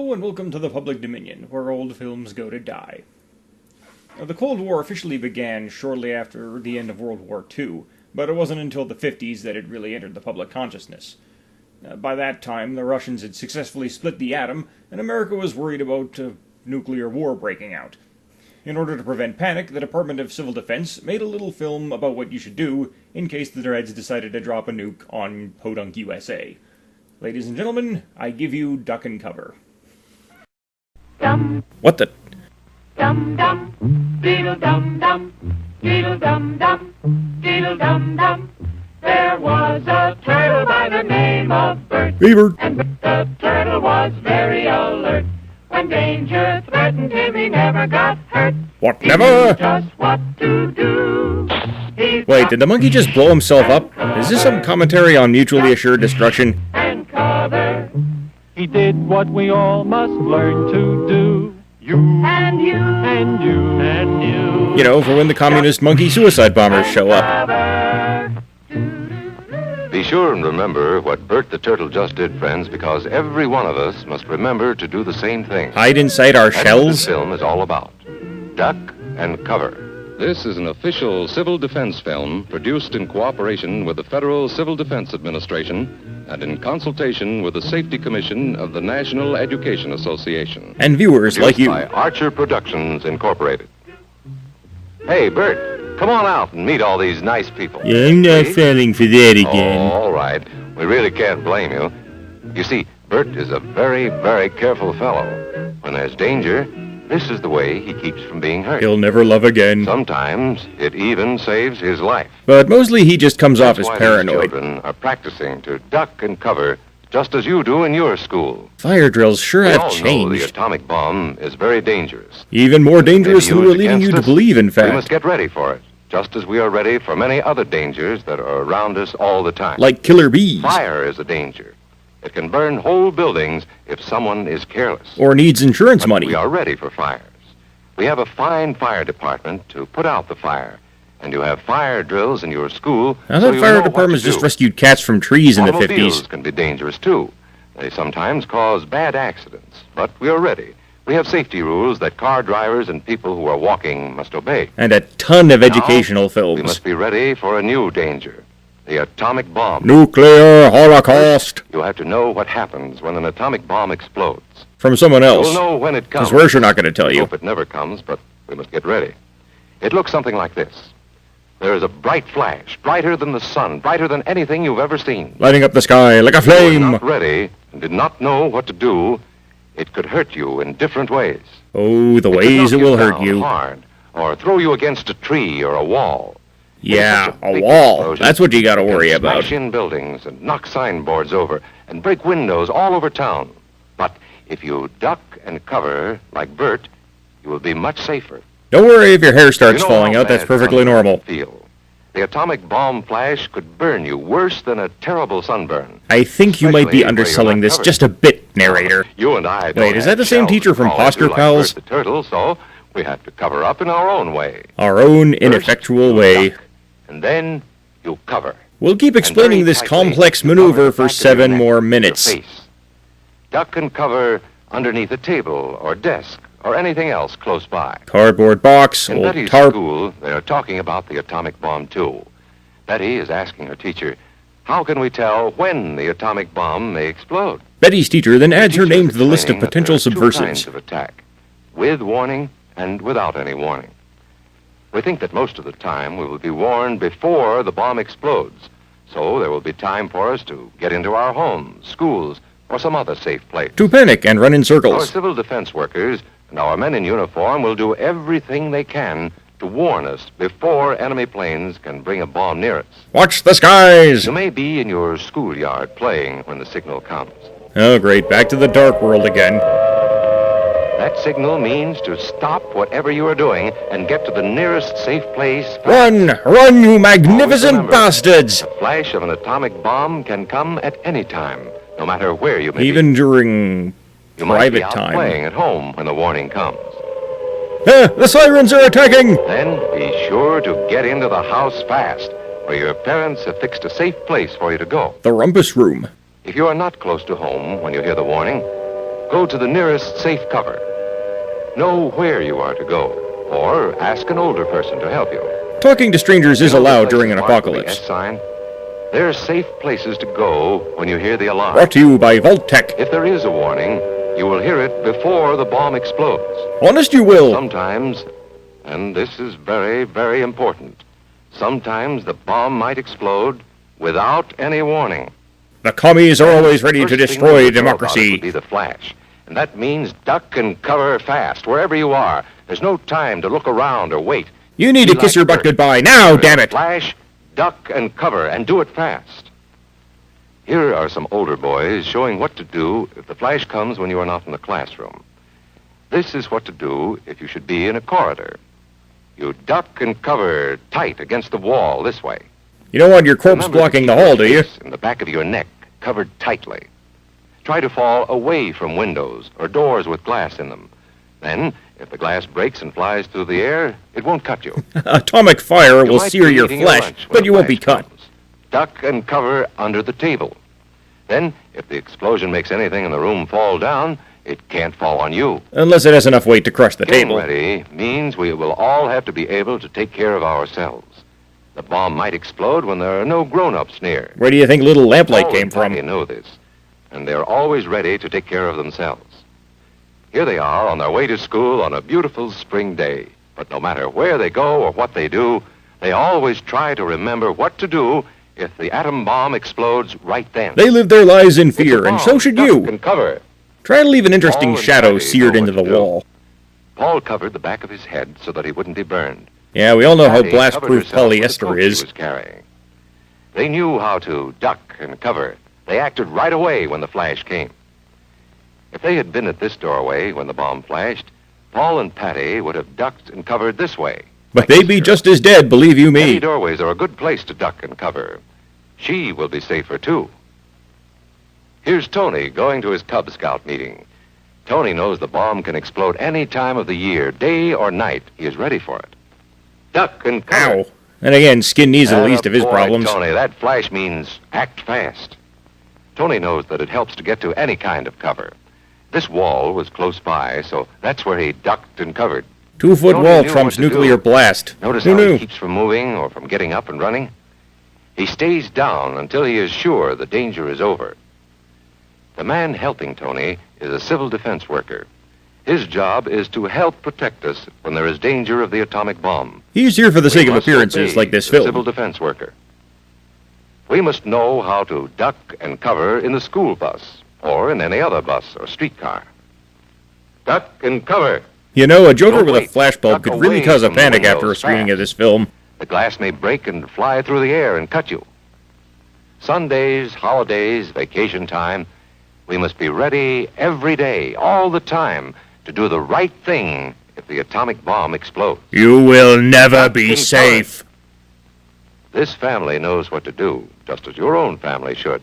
Hello and welcome to the Public Dominion, where old films go to die. The Cold War officially began shortly after the end of World War II, but it wasn't until the 50s that it really entered the public consciousness. By that time, the Russians had successfully split the atom, and America was worried about nuclear war breaking out. In order to prevent panic, the Department of Civil Defense made a little film about what you should do in case the Reds decided to drop a nuke on Podunk, USA. Ladies and gentlemen, I give you Duck and Cover. Dum. What the? Dum dum, diddle dum dum, diddle dum dum, diddle dum dum. There was a turtle by the name of Bert, Beaver! and the turtle was very alert. When danger threatened him, he never got hurt. What, He never? knew just what to do. He Wait, did the monkey just blow himself up? Is this some commentary on mutually assured destruction? and cover, He did what we all must learn to do. You and you, and you and you. You know, for when the communist monkey suicide bombers show up. cover. Be sure and remember what Bert the Turtle just did, friends, because every one of us must remember to do the same thing. Hide inside our That's what shells? this film is all about. Duck and cover. This is an official civil defense film produced in cooperation with the Federal Civil Defense Administration and in consultation with the Safety Commission of the National Education Association. And viewers like Produced you. by Archer Productions Incorporated. Hey, Bert, come on out and meet all these nice people. Yeah, I'm not See? falling for that Oh, again. all right. We really can't blame you. You see, Bert is a very, very careful fellow. When there's danger, this is the way he keeps from being hurt. He'll never love again. Sometimes it even saves his life. But mostly he just comes off That's as why paranoid. these children are practicing to duck and cover just as you do in your school. Fire drills sure We have all know the changed. atomic bomb is very dangerous. Even more dangerous May be than we're used leading you against to us. believe, in We fact. must get ready for it, just as we are ready for many other dangers that are around us all the time. Like killer bees. Fire is a danger. It can burn whole buildings if someone is careless. Or needs insurance But money. we are ready for fires. We have a fine fire department to put out the fire. And you have fire drills in your school. I so thought you fire know what departments to just do. rescued cats from trees in the Automobiles 50s. can be dangerous too. They sometimes cause bad accidents. But we are ready. We have safety rules that car drivers and people who are walking must obey. And a ton of Now, educational We films. must be ready for a new danger. The atomic bomb. Nuclear Holocaust. You'll have to know what happens when an atomic bomb explodes. From someone else. You'll know when it comes. Because we're sure not going to tell you. Hope it never comes, but we must get ready. It looks something like this. There is a bright flash, brighter than the sun, brighter than anything you've ever seen. Lighting up the sky like a If you were flame. not ready and did not know what to do, it could hurt you in different ways. Oh, the It could ways knock it will hurt down you. hard, or throw you against a tree or a wall. Yeah, It's such a big wall. explosion, That's what you got to it can worry about. Smash in buildings and knock signboards over and break windows all over town. But if you duck and cover like Bert, you will be much safer. Don't worry if your hair starts You know falling how out. That's bad perfectly sunburn normal. Feel. The atomic bomb flash could burn you worse than a terrible sunburn. I think you might Especially be where you're underselling not this covered. just a bit, narrator. You and I don't Wait, is that have the same shells teacher to from crawl into Posture like Pals? Bert the turtle, so we have to cover up in our own way. Our own First, ineffectual you way. duck, and then you cover. We'll keep And explaining very this tightly, complex you cover maneuver the for back of your 7 neck, more your minutes. face. Duck and cover underneath a table or desk or anything else close by. Cardboard box, In old Betty's tarp. school, they are talking about the atomic bomb, too. Betty is asking her teacher, how can we tell when the atomic bomb may explode? Betty's teacher then adds her Teacher is name to the list of explaining that potential there are two kinds subversives. of attack, with warning and without any warning. We think that most of the time we will be warned before the bomb explodes, so there will be time for us to get into our homes, schools, or some other safe place. To panic and run in Our circles. civil defense workers and our men in uniform will do everything they can to warn us before enemy planes can bring a bomb near us. Watch the skies! You may be in your schoolyard playing when the signal comes. Oh, great. Back to the dark world again. That signal means to stop whatever you are doing and get to the nearest safe place. Run! Run, you magnificent remember, bastards! The flash of an atomic bomb can come at any time, no matter where you may Even during be. You might be private out time. playing at home when the warning comes. The sirens are attacking! Then be sure to get into the house fast, where your parents have fixed a safe place for you to go. The rumpus room. If you are not close to home when you hear the warning, Go to the nearest safe cover. Know where you are to go, or ask an older person to help you. Talking to strangers is You know the allowed during places an marked with the apocalypse. S sign? They're safe places to go when you hear the alarm. Brought to you by Vault-Tec. If there is a warning, you will hear it before the bomb explodes. Honest you will. Sometimes, and this is very, very important, sometimes the bomb might explode without any warning. The commies are always ready First to thing destroy you know about it would democracy. be the flash. And that means duck and cover fast, wherever you are. There's no time to look around or wait. You need to Be kiss like your butt Bert. goodbye now, damn it! Flash, duck, and cover, and do it fast. Here are some older boys showing what to do if the flash comes when you are not in the classroom. This is what to do if you should be in a corridor. You duck and cover tight against the wall this way. You don't want your corpse Remember to blocking keep the your hall, do you? face in the back of your neck, covered tightly. Try to fall away from windows or doors with glass in them. Then, if the glass breaks and flies through the air, it won't cut you. Atomic fire You will might sear be your eating flesh, lunch when but a you won't be flash cut. comes. Duck and cover under the table. Then, if the explosion makes anything in the room fall down, it can't fall on you. Unless it has enough weight to crush the Getting table. ready means we will all have to be able to take care of ourselves. The bomb might explode when there are no grown-ups near. Where do you think little lamplight Paul came and Patty from? know this, and they're always ready to take care of themselves. Here they are on their way to school on a beautiful spring day. But no matter where they go or what they do, they always try to remember what to do if the atom bomb explodes right then. They live their lives in It's a fear, and bomb. so should Duck you. and cover. Try to leave an interesting Paul and shadow Patty seared know into what the to do. wall. Paul covered the back of his head so that he wouldn't be burned. Yeah, we all know how Patty covered blast-proof herself with the polyester coat she is. was carrying. They knew how to duck and cover. They acted right away when the flash came. If they had been at this doorway when the bomb flashed, Paul and Patty would have ducked and covered this way. But like they'd this be girl. just as dead, believe you Many me. doorways are a good place to duck and cover. She will be safer, too. Here's Tony going to his Cub Scout meeting. Tony knows the bomb can explode any time of the year, day or night. He is ready for it. Duck and cover. Ow. And again, skin knees are the least of his Attaboy, problems. Tony, that flash means act fast. Tony knows that it helps to get to any kind of cover. This wall was close by, so that's where he ducked and covered. 2-foot Tony wall knew trumps what to nuclear do. blast. Notice Who how knew? he keeps from moving or from getting up and running? He stays down until he is sure the danger is over. The man helping Tony is a civil defense worker. His job is to help protect us when there is danger of the atomic bomb. He's here for the We sake of must appearances obey like this the film. civil defense worker. We must know how to duck and cover in the school bus or in any other bus or streetcar. Duck and cover. You know, a joker Don't with a wait. flashbulb Duck could really away cause a from the panic after a windows screening fast. of this film. The glass may break and fly through the air and cut you. Sundays, holidays, vacation time, we must be ready every day, all the time, to do the right thing if the atomic bomb explodes. You will never Duck be and safe. This family knows what to do, just as your own family should.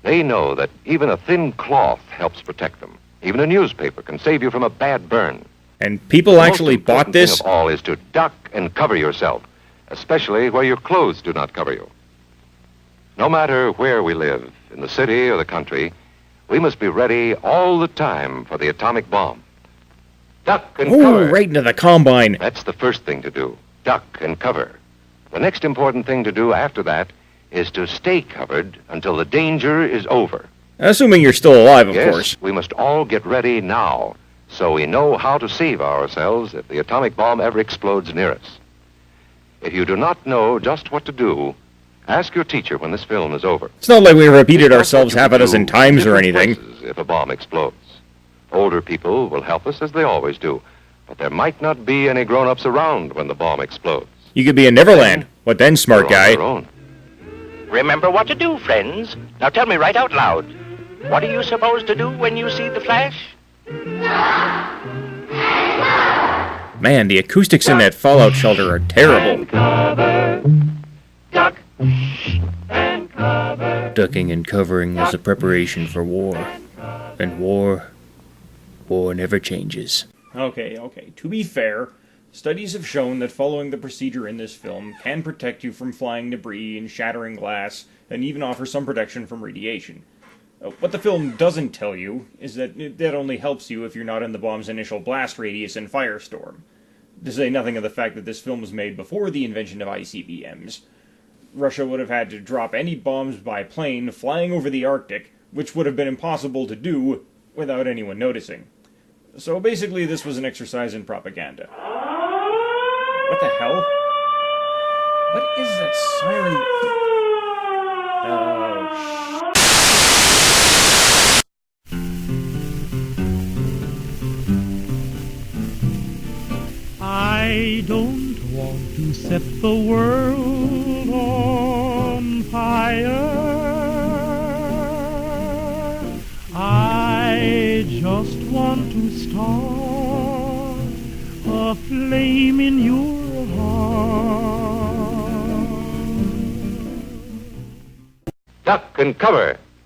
They know that even a thin cloth helps protect them. Even a newspaper can save you from a bad burn. And people The actually most bought important thing this? of all is to duck and cover yourself, especially where your clothes do not cover you. No matter where we live, in the city or the country, we must be ready all the time for the atomic bomb. Duck and Oh, cover. right into the combine. That's the first thing to do. Duck and cover. The next important thing to do after that is to stay covered until the danger is over. Assuming you're still alive, of Yes, course. we must all get ready now so we know how to save ourselves if the atomic bomb ever explodes near us. If you do not know just what to do, ask your teacher when this film is over. It's not like we repeated Discuss ourselves what you half a would dozen do times in or different anything. places if a bomb explodes. Older people will help us as they always do, but there might not be any grown-ups around when the bomb explodes. You could be in Neverland. What then, smart You're on guy? your own. Remember what to do, friends. Now tell me right out loud. What are you supposed to do when you see the flash? Man, the acoustics in that fallout shelter are terrible. Cover, duck, and cover. Ducking and covering is a preparation for war. And war never changes. Okay. To be fair, studies have shown that following the procedure in this film can protect you from flying debris and shattering glass, and even offer some protection from radiation. What the film doesn't tell you is that that only helps you if you're not in the bomb's initial blast radius and firestorm. To say nothing of the fact that this film was made before the invention of ICBMs. Russia would have had to drop any bombs by plane flying over the Arctic, which would have been impossible to do without anyone noticing. So basically this was an exercise in propaganda. What the hell? What is that siren? I don't want to set the world on fire. I just want to start a flame in your heart. Duck and cover.